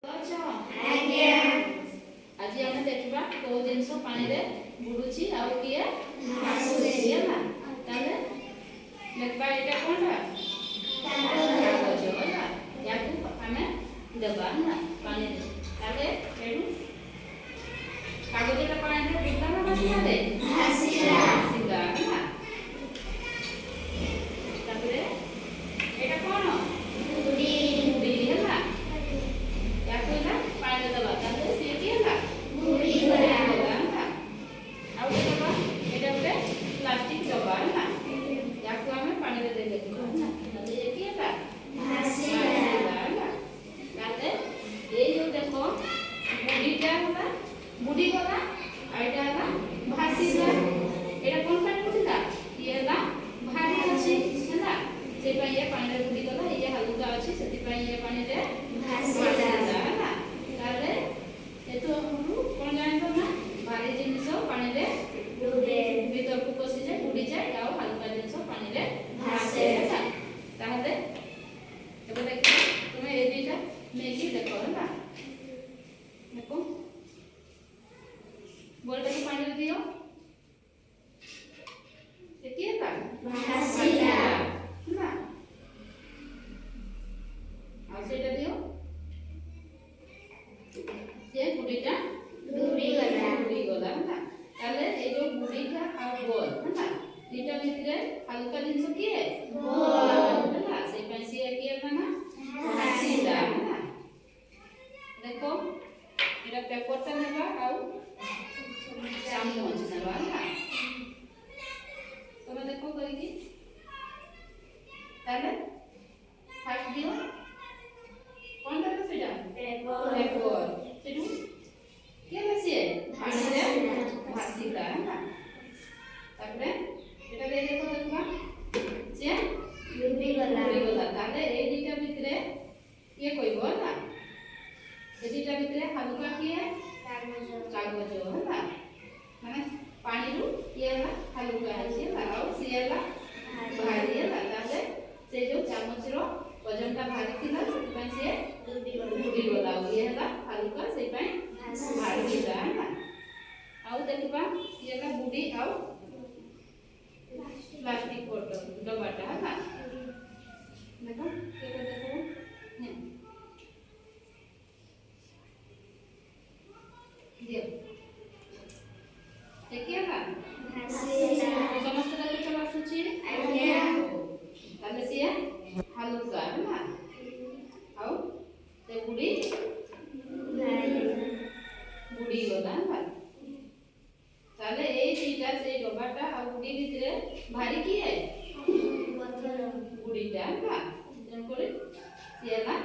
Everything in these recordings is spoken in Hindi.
आज्ञा आज आम देखा कौ जिन पानी बुड़ुची आउ किए देखा यहाँ कौनटा कागज है या आम देवा है पानी कागज पानी बुड़ला ना भाषा बुड़ी गला आइटा है भासी एटा कोन पानी बुड़ीला ये है भारी अछि हैला से पई ये पानी रे बुड़ी गला ये हल्का अछि सेति पई ये पानी रे भासीला हैला ताले एतो हमहु कोन जानिबो ना भारी जिनिस पानी रे डुबे भीतर को पसी जाय बुड़ी जाय आ हल्का जिनिस पानी रे भासे हैला ताले एबे देखो तुमे ए दिटा मेगी देखो हैला देखो बोलते कि पानी दियो देखिए का भासीला ना और सेटा दियो ये बुड़ीटा डुबी गला ना ताले ए जो बुड़ीटा और बॉल ना दुटा भितरे हल्का जिंस किए बॉल ना से पैसे किए ना भासीला ना देखो एटा पेपरटा नेबा आउ चामच नेबा ना तमे देखो करिकी ताले फास्ट दियो कोन देबे सेटा पेपर सेटू के बसिए पानी रे भासीला ना तापरे एटा दे देखो देखबा से डुबी गला ताले ए दिटा भितरे ये कइबो ना ए दिटा भितरे हल्का किए कागज है माने पानी रु ये हल्का है और सी भारी है ताले से जो चामच रो वजनटा भारी थिला से से डुबी गला ये है हल्का से भारी थिला है आउ देखबा ये बुड़ी आउ प्लास्टिक बोतल डब्बाटा है देखो केटा देखो दियो देखिए का समस्त का कुछ बात सोची आज्ञा ताले से हल्का है ना आउ ते बुड़ी गला ना ताले ए चीजा से डब्बाटा आ बुड़ी भितरे भारी की है बुड़ीटा ना जन करे सेला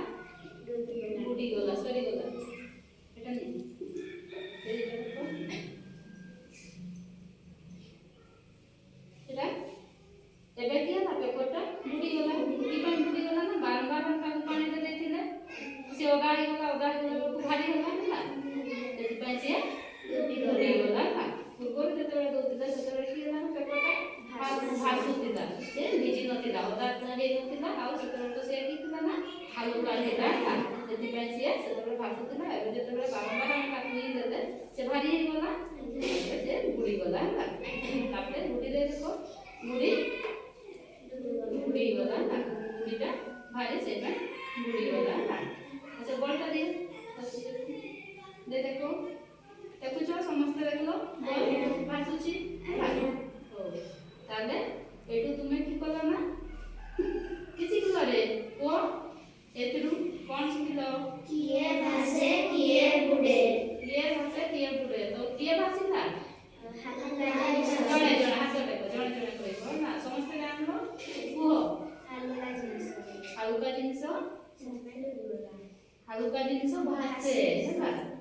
बुड़ी गला सरी गला एटा नहीं एबे किया ना पेपरटा बुड़ी गला ना बारंबार हम पानी दे देथिले से ओगाड़ी गला को भारी होला ना से पैसे बुड़ी गला ना पूर्व जतबे दोतिला सेतबे किया ना पेपरटा भासुतिला से निजी नथिला ओदा रे नथिला आ सेतबे तो से किला ना हल्का हेला ना सेति पैसे सेतबे भासुतिला एबे जतबे बारंबार हम काटनी देले से भारी गला से बुड़ी गला ना तापरे बुड़ी दे देखो बुड़ी गला ना बुड़ीटा भारी से बुड़ी गला ना अच्छा बॉलटा दे देखो देखो समस्त देखलो बॉल भासुची हो ताले एटू तुमे की कला ना किसी को करे को एतरू कौन सिखलो किए भासे किए बुड़े तो किए भासीला जणे जणे हाथ देखो जणे कहबो ना समस्त जानलो कुहो हल्का जिनिस भासे है